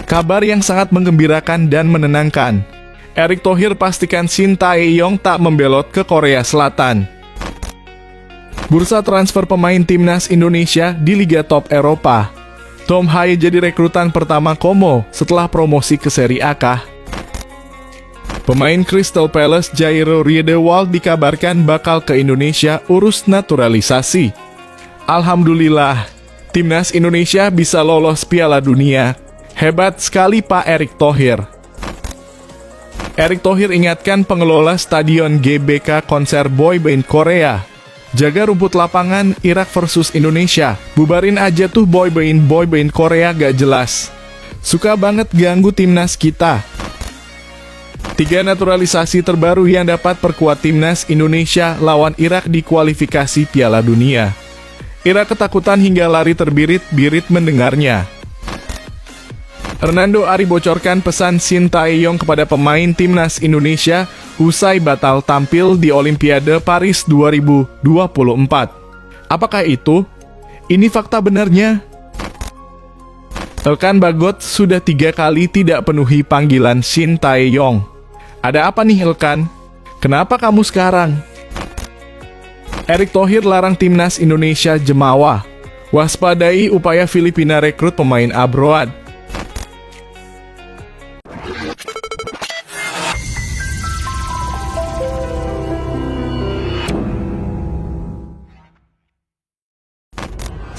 Kabar yang sangat menggembirakan dan menenangkan. Erick Thohir pastikan Shin Tae-yong tak membelot ke Korea Selatan. Bursa transfer pemain timnas Indonesia di Liga Top Eropa. Tom Haye jadi rekrutan pertama Como setelah promosi ke Serie A kah? Pemain Crystal Palace Jairo Riedewald dikabarkan bakal ke Indonesia urus naturalisasi. Alhamdulillah, timnas Indonesia bisa lolos Piala Dunia. Hebat sekali Pak Erick Thohir. Erick Thohir ingatkan pengelola Stadion GBK konser boyband Korea. Jaga rumput lapangan Irak versus Indonesia. Bubarin aja tuh boyband Korea gak jelas. Suka banget ganggu timnas kita. 3 naturalisasi terbaru yang dapat perkuat timnas Indonesia lawan Irak di kualifikasi Piala Dunia. Irak ketakutan hingga lari terbirit-birit mendengarnya. Hernando Ari bocorkan pesan Shin Tae-yong kepada pemain timnas Indonesia usai batal tampil di Olimpiade Paris 2024. Apakah itu? Ini fakta benarnya? Elkan Bagot sudah 3 kali tidak penuhi panggilan Shin Tae-yong. Ada apa nih Elkan? Kenapa kamu sekarang? Erick Thohir larang timnas Indonesia jemawa. Waspadai upaya Filipina rekrut pemain abroad.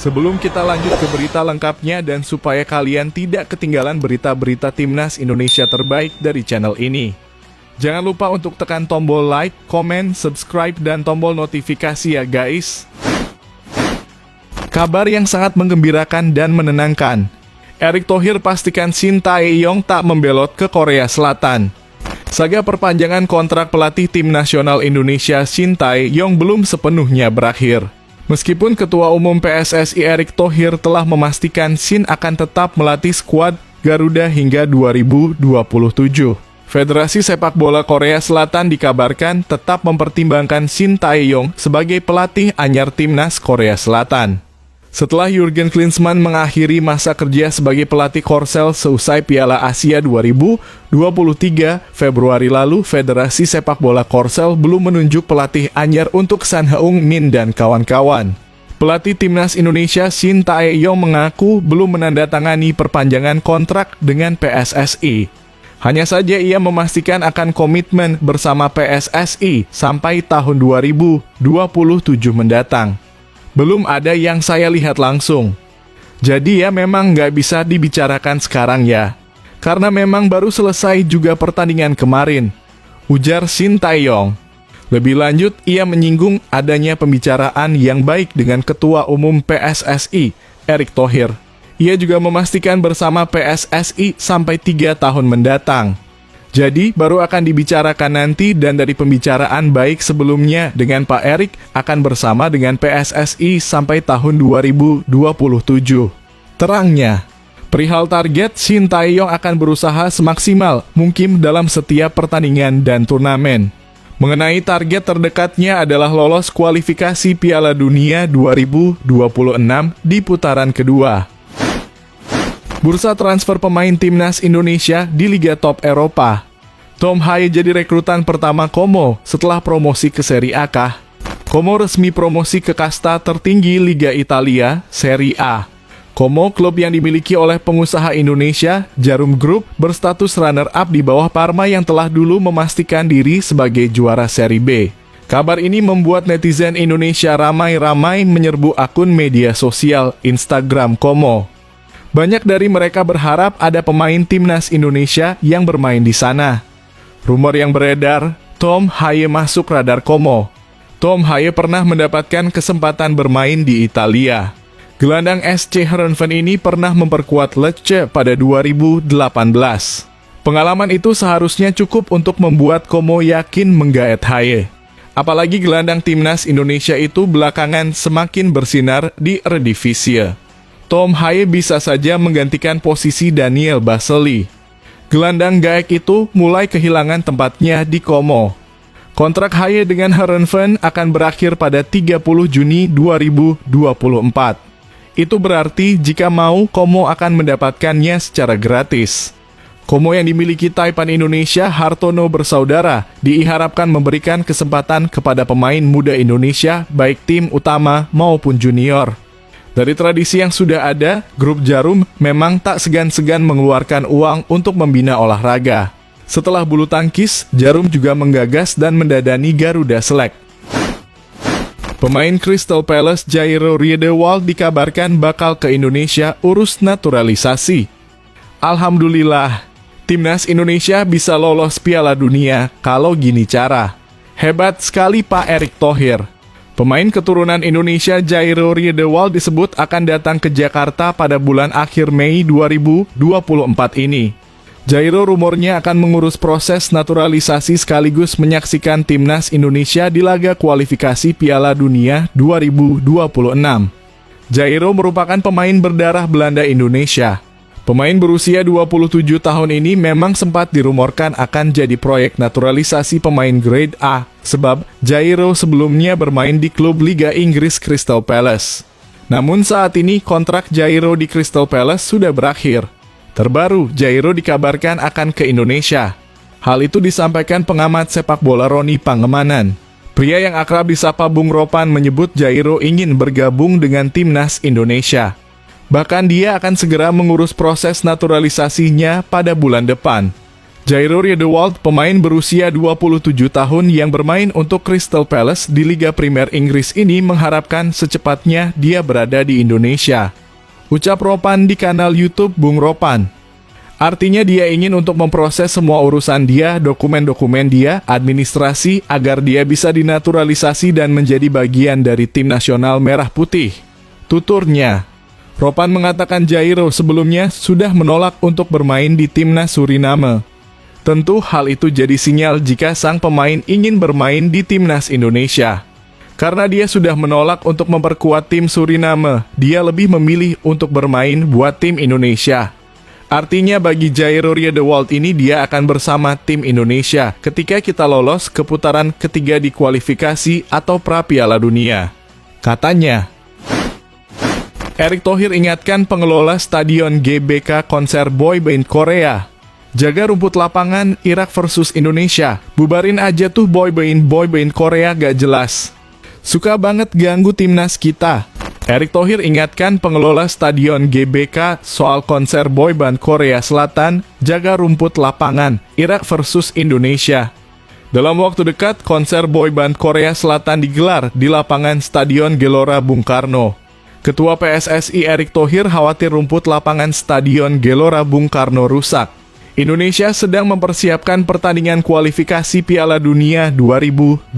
Sebelum kita lanjut ke berita lengkapnya dan supaya kalian tidak ketinggalan berita-berita timnas Indonesia terbaik dari channel ini, jangan lupa untuk tekan tombol like, komen, subscribe, dan tombol notifikasi ya guys. Kabar yang sangat menggembirakan dan menenangkan. Erick Thohir pastikan Shin Tae-yong tak membelot ke Korea Selatan. Saga perpanjangan kontrak pelatih tim nasional Indonesia Shin Tae-yong belum sepenuhnya berakhir. Meskipun Ketua Umum PSSI Erick Thohir telah memastikan Shin akan tetap melatih skuad Garuda hingga 2027. Federasi Sepak Bola Korea Selatan dikabarkan tetap mempertimbangkan Shin Tae-yong sebagai pelatih anyar timnas Korea Selatan. Setelah Jurgen Klinsmann mengakhiri masa kerja sebagai pelatih Korsel seusai Piala Asia 2023 Februari lalu, Federasi Sepak Bola Korsel belum menunjuk pelatih anyar untuk San Heung-min dan kawan-kawan. Pelatih timnas Indonesia Shin Tae-yong mengaku belum menandatangani perpanjangan kontrak dengan PSSI. Hanya saja ia memastikan akan komitmen bersama PSSI sampai tahun 2027 mendatang. Belum ada yang saya lihat langsung. Jadi ya memang nggak bisa dibicarakan sekarang ya. Karena memang baru selesai juga pertandingan kemarin, ujar Shin Tae-yong. Lebih lanjut, ia menyinggung adanya pembicaraan yang baik dengan Ketua Umum PSSI, Erick Thohir. Ia juga memastikan bersama PSSI sampai 3 tahun mendatang. Jadi, baru akan dibicarakan nanti dan dari pembicaraan baik sebelumnya dengan Pak Erick akan bersama dengan PSSI sampai tahun 2027. Terangnya, perihal target, Shin Tae-yong akan berusaha semaksimal mungkin dalam setiap pertandingan dan turnamen. Mengenai target terdekatnya adalah lolos kualifikasi Piala Dunia 2026 di putaran kedua. Bursa transfer pemain timnas Indonesia di Liga Top Eropa. Tom Haye jadi rekrutan pertama Como setelah promosi ke Serie A kah? Como resmi promosi ke kasta tertinggi Liga Italia, Serie A. Como, klub yang dimiliki oleh pengusaha Indonesia, Jarum Group, berstatus runner-up di bawah Parma yang telah dulu memastikan diri sebagai juara Serie B. Kabar ini membuat netizen Indonesia ramai-ramai menyerbu akun media sosial Instagram Como. Banyak dari mereka berharap ada pemain timnas Indonesia yang bermain di sana. Rumor yang beredar, Tom Haye masuk radar Como. Tom Haye pernah mendapatkan kesempatan bermain di Italia. Gelandang SC Heerenveen ini pernah memperkuat Lecce pada 2018. Pengalaman itu seharusnya cukup untuk membuat Como yakin menggaet Haye. Apalagi gelandang timnas Indonesia itu belakangan semakin bersinar di Eredivisie. Tom Haye bisa saja menggantikan posisi Daniel Baselli. Gelandang Gaek itu mulai kehilangan tempatnya di Como. Kontrak Haye dengan Heerenveen akan berakhir pada 30 Juni 2024. Itu berarti jika mau, Komo akan mendapatkannya secara gratis. Komo yang dimiliki Taipan Indonesia Hartono Bersaudara diharapkan memberikan kesempatan kepada pemain muda Indonesia baik tim utama maupun junior. Dari tradisi yang sudah ada, grup Jarum memang tak segan-segan mengeluarkan uang untuk membina olahraga. Setelah bulu tangkis, Jarum juga menggagas dan mendadani Garuda Select. Pemain Crystal Palace Jairo Riedewald dikabarkan bakal ke Indonesia urus naturalisasi. Alhamdulillah, Timnas Indonesia bisa lolos Piala Dunia kalau gini cara. Hebat sekali Pak Erick Thohir. Pemain keturunan Indonesia Jairo Riedewald disebut akan datang ke Jakarta pada bulan akhir Mei 2024 ini. Jairo rumornya akan mengurus proses naturalisasi sekaligus menyaksikan Timnas Indonesia di laga kualifikasi Piala Dunia 2026. Jairo merupakan pemain berdarah Belanda Indonesia. Pemain berusia 27 tahun ini memang sempat dirumorkan akan jadi proyek naturalisasi pemain grade A, sebab Jairo sebelumnya bermain di klub Liga Inggris Crystal Palace. Namun saat ini kontrak Jairo di Crystal Palace sudah berakhir. Terbaru, Jairo dikabarkan akan ke Indonesia. Hal itu disampaikan pengamat sepak bola Roni Pangemanan. Pria yang akrab disapa Bung Ropan menyebut Jairo ingin bergabung dengan Timnas Indonesia. Bahkan dia akan segera mengurus proses naturalisasinya pada bulan depan. Jairo Riedewald, pemain berusia 27 tahun yang bermain untuk Crystal Palace di Liga Primer Inggris ini mengharapkan secepatnya dia berada di Indonesia. Ucap Ropan di kanal YouTube Bung Ropan. Artinya dia ingin untuk memproses semua urusan dia, dokumen-dokumen dia, administrasi, agar dia bisa dinaturalisasi dan menjadi bagian dari tim nasional merah putih. Tuturnya. Ropan mengatakan Jairo sebelumnya sudah menolak untuk bermain di timnas Suriname. Tentu hal itu jadi sinyal jika sang pemain ingin bermain di timnas Indonesia. Karena dia sudah menolak untuk memperkuat tim Suriname, dia lebih memilih untuk bermain buat tim Indonesia. Artinya bagi Jairo Riedewald ini dia akan bersama tim Indonesia ketika kita lolos ke putaran ketiga di kualifikasi atau pra Piala Dunia. Katanya. Erick Thohir ingatkan pengelola stadion GBK konser boyband Korea. Jaga rumput lapangan Irak versus Indonesia. Bubarin aja tuh boyband Korea gak jelas. Suka banget ganggu timnas kita. Erick Thohir ingatkan pengelola stadion GBK soal konser boyband Korea Selatan. Jaga rumput lapangan Irak versus Indonesia. Dalam waktu dekat, konser boyband Korea Selatan digelar di lapangan Stadion Gelora Bung Karno. Ketua PSSI Erick Thohir khawatir rumput lapangan Stadion Gelora Bung Karno rusak. Indonesia sedang mempersiapkan pertandingan kualifikasi Piala Dunia 2026.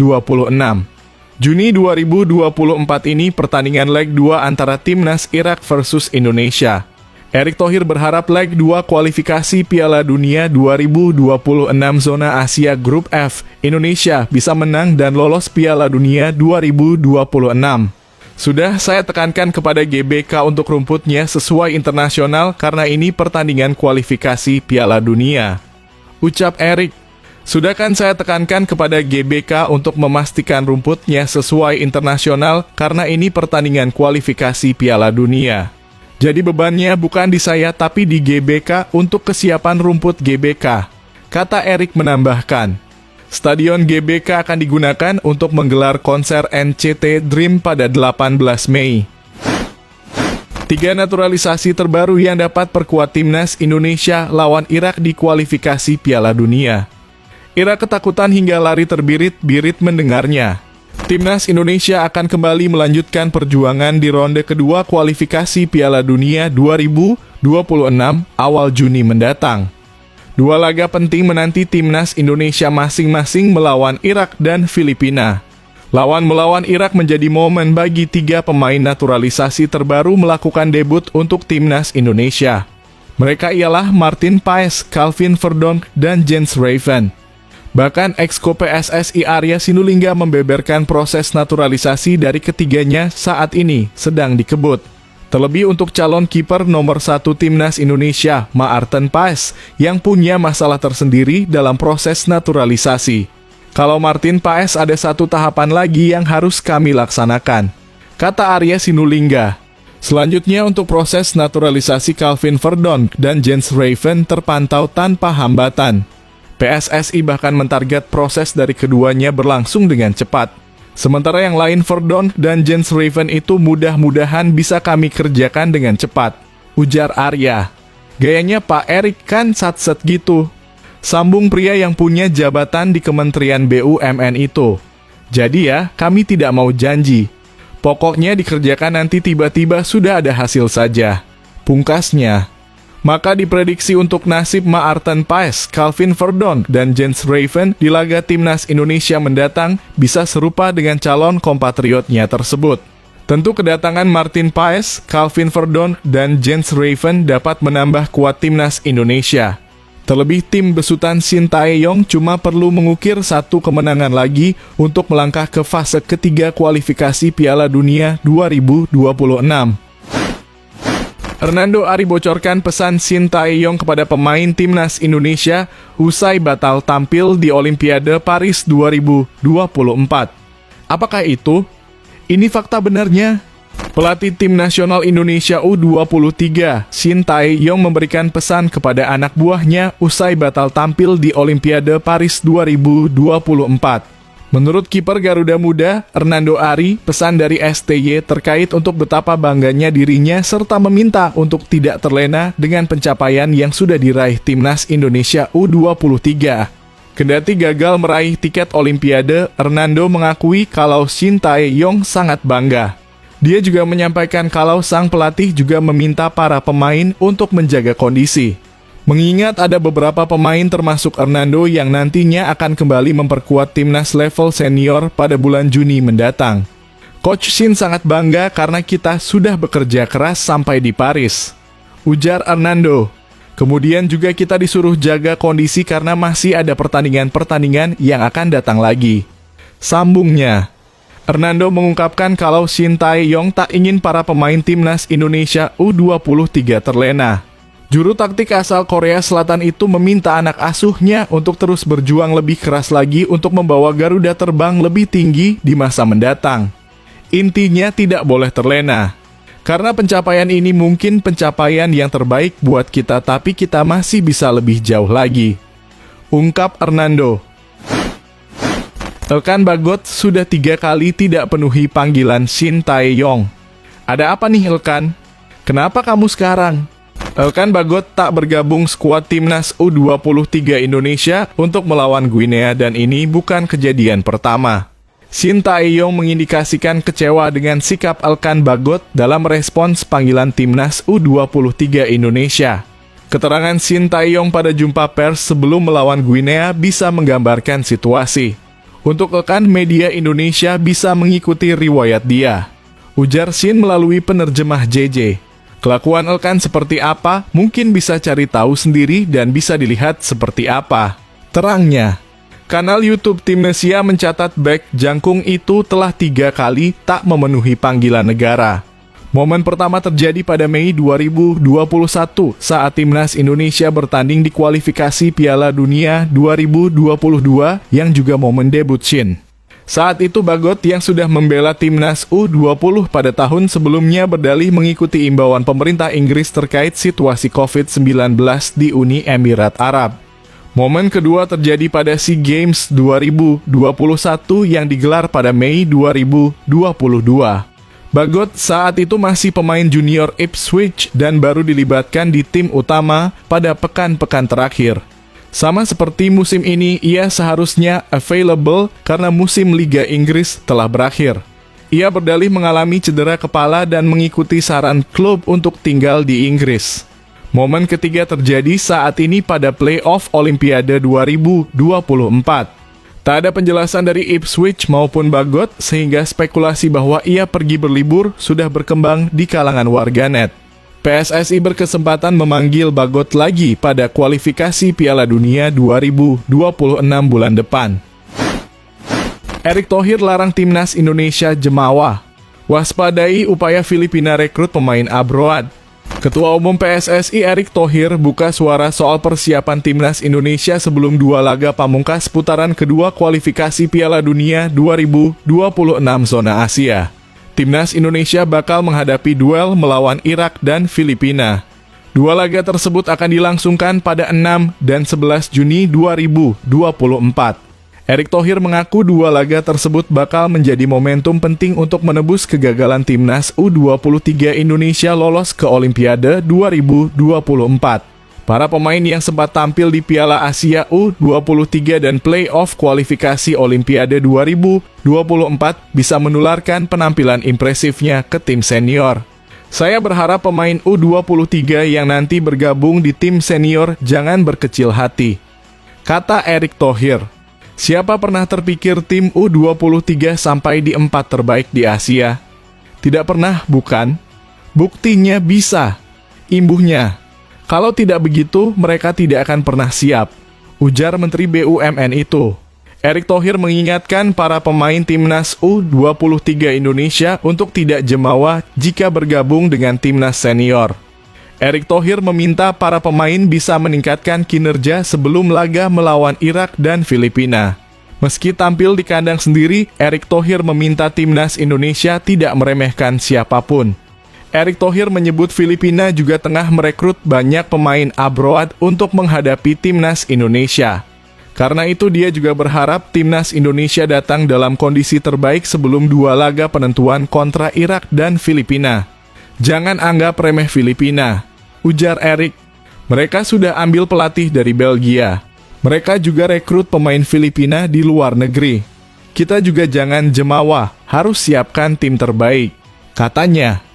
Juni 2024 ini pertandingan leg 2 antara Timnas Irak versus Indonesia. Erick Thohir berharap leg 2 kualifikasi Piala Dunia 2026 zona Asia Grup F, Indonesia bisa menang dan lolos Piala Dunia 2026. Sudah saya tekankan kepada GBK untuk rumputnya sesuai internasional karena ini pertandingan kualifikasi Piala Dunia. Ucap Erick. Sudah kan saya tekankan kepada GBK untuk memastikan rumputnya sesuai internasional karena ini pertandingan kualifikasi Piala Dunia. Jadi bebannya bukan di saya tapi di GBK untuk kesiapan rumput GBK. Kata Erick menambahkan. Stadion GBK akan digunakan untuk menggelar konser NCT Dream pada 18 Mei. 3 naturalisasi terbaru yang dapat perkuat Timnas Indonesia lawan Irak di kualifikasi Piala Dunia. Irak ketakutan hingga lari terbirit-birit mendengarnya. Timnas Indonesia akan kembali melanjutkan perjuangan di ronde kedua kualifikasi Piala Dunia 2026 awal Juni mendatang. 2 laga penting menanti Timnas Indonesia masing-masing melawan Irak dan Filipina. Lawan-melawan Irak menjadi momen bagi 3 pemain naturalisasi terbaru melakukan debut untuk Timnas Indonesia. Mereka ialah Martin Paes, Calvin Verdonk, dan Jens Raven. Bahkan ex-ko PSSI Arya Sinulinga membeberkan proses naturalisasi dari ketiganya saat ini sedang dikebut. Terlebih untuk calon kiper nomor 1 Timnas Indonesia, Maarten Paes, yang punya masalah tersendiri dalam proses naturalisasi. Kalau Martin Paes ada 1 tahapan lagi yang harus kami laksanakan, kata Arya Sinulinga. Selanjutnya untuk proses naturalisasi Calvin Verdonk dan Jens Raven terpantau tanpa hambatan. PSSI bahkan mentarget proses dari keduanya berlangsung dengan cepat. Sementara yang lain Verdonk dan Jens Raven itu mudah-mudahan bisa kami kerjakan dengan cepat, ujar Arya. Gayanya Pak Erik kan satset gitu. Sambung pria yang punya jabatan di Kementerian BUMN itu. Jadi ya, kami tidak mau janji. Pokoknya dikerjakan nanti tiba-tiba sudah ada hasil saja. Pungkasnya. Maka diprediksi untuk nasib Maarten Paes, Calvin Verdonk, dan Jens Raven di laga Timnas Indonesia mendatang bisa serupa dengan calon kompatriotnya tersebut. Tentu kedatangan Martin Paes, Calvin Verdonk, dan Jens Raven dapat menambah kuat Timnas Indonesia. Terlebih tim besutan Shin Tae-yong cuma perlu mengukir satu kemenangan lagi untuk melangkah ke fase ketiga kualifikasi Piala Dunia 2026. Hernando Ari bocorkan pesan Shin Tae-yong kepada pemain Timnas Indonesia usai batal tampil di Olimpiade Paris 2024. Apakah itu? Ini fakta benarnya. Pelatih Tim Nasional Indonesia U23, Shin Tae-yong memberikan pesan kepada anak buahnya usai batal tampil di Olimpiade Paris 2024. Menurut kiper Garuda Muda, Hernando Ari, pesan dari STY terkait untuk betapa bangganya dirinya serta meminta untuk tidak terlena dengan pencapaian yang sudah diraih Timnas Indonesia U23. Kendati gagal meraih tiket Olimpiade, Hernando mengakui kalau Shin Tae-yong sangat bangga. Dia juga menyampaikan kalau sang pelatih juga meminta para pemain untuk menjaga kondisi. Mengingat ada beberapa pemain termasuk Hernando yang nantinya akan kembali memperkuat timnas level senior pada bulan Juni mendatang. Coach Shin sangat bangga karena kita sudah bekerja keras sampai di Paris, ujar Hernando. Kemudian juga kita disuruh jaga kondisi karena masih ada pertandingan-pertandingan yang akan datang lagi. Sambungnya. Hernando mengungkapkan kalau Shin Tae-yong tak ingin para pemain Timnas Indonesia U23 terlena. Juru taktik asal Korea Selatan itu meminta anak asuhnya untuk terus berjuang lebih keras lagi untuk membawa Garuda terbang lebih tinggi di masa mendatang. Intinya tidak boleh terlena. Karena pencapaian ini mungkin pencapaian yang terbaik buat kita, tapi kita masih bisa lebih jauh lagi, ungkap Hernando. Elkan Bagot sudah 3 kali tidak penuhi panggilan Shin Tae-yong. Ada apa nih Elkan? Kenapa kamu sekarang? Elkan Bagot tak bergabung skuad Timnas U23 Indonesia untuk melawan Guinea dan ini bukan kejadian pertama. Shin Tae-yong mengindikasikan kecewa dengan sikap Elkan Bagot dalam respons panggilan Timnas U23 Indonesia. Keterangan Shin Tae-yong pada jumpa pers sebelum melawan Guinea bisa menggambarkan situasi. Untuk rekan media Indonesia bisa mengikuti riwayat dia, ujar Shin melalui penerjemah JJ. Kelakuan Elkan seperti apa, mungkin bisa cari tahu sendiri dan bisa dilihat seperti apa, terangnya. Kanal YouTube Timnesia mencatat bek jangkung itu telah 3 kali tak memenuhi panggilan negara. Momen pertama terjadi pada Mei 2021 saat Timnas Indonesia bertanding di kualifikasi Piala Dunia 2022 yang juga momen debut Shin. Saat itu Bagot yang sudah membela Timnas U20 pada tahun sebelumnya berdalih mengikuti imbauan pemerintah Inggris terkait situasi COVID-19 di Uni Emirat Arab. Momen kedua terjadi pada SEA Games 2021 yang digelar pada Mei 2022. Bagot saat itu masih pemain junior Ipswich dan baru dilibatkan di tim utama pada pekan-pekan terakhir. Sama seperti musim ini, ia seharusnya available karena musim Liga Inggris telah berakhir. Ia berdalih mengalami cedera kepala dan mengikuti saran klub untuk tinggal di Inggris. Momen ketiga terjadi saat ini pada playoff Olimpiade 2024. Tak ada penjelasan dari Ipswich maupun Bagot sehingga spekulasi bahwa ia pergi berlibur sudah berkembang di kalangan warganet. PSSI berkesempatan memanggil Bagot lagi pada kualifikasi Piala Dunia 2026 bulan depan. Erick Thohir larang Timnas Indonesia jemawa. Waspadai upaya Filipina rekrut pemain abroad. Ketua Umum PSSI Erick Thohir buka suara soal persiapan Timnas Indonesia sebelum 2 laga pamungkas putaran kedua kualifikasi Piala Dunia 2026 zona Asia. Timnas Indonesia bakal menghadapi duel melawan Irak dan Filipina. Dua laga tersebut akan dilangsungkan pada 6 dan 11 Juni 2024. Erick Thohir mengaku dua laga tersebut bakal menjadi momentum penting untuk menebus kegagalan Timnas U23 Indonesia lolos ke Olimpiade 2024. Para pemain yang sempat tampil di Piala Asia U23 dan playoff kualifikasi Olimpiade 2024 bisa menularkan penampilan impresifnya ke tim senior. Saya berharap pemain U23 yang nanti bergabung di tim senior jangan berkecil hati, kata Erick Thohir. Siapa pernah terpikir tim U23 sampai di 4 terbaik di Asia? Tidak pernah, bukan? Buktinya bisa. Imbuhnya. Kalau tidak begitu, mereka tidak akan pernah siap, ujar Menteri BUMN itu. Erick Thohir mengingatkan para pemain Timnas U23 Indonesia untuk tidak jemawa jika bergabung dengan Timnas senior. Erick Thohir meminta para pemain bisa meningkatkan kinerja sebelum laga melawan Irak dan Filipina. Meski tampil di kandang sendiri, Erick Thohir meminta Timnas Indonesia tidak meremehkan siapapun. Erick Thohir menyebut Filipina juga tengah merekrut banyak pemain abroad untuk menghadapi Timnas Indonesia. Karena itu dia juga berharap Timnas Indonesia datang dalam kondisi terbaik sebelum dua laga penentuan kontra Irak dan Filipina. Jangan anggap remeh Filipina, ujar Erick. Mereka sudah ambil pelatih dari Belgia. Mereka juga rekrut pemain Filipina di luar negeri. Kita juga jangan jemawa, harus siapkan tim terbaik, katanya.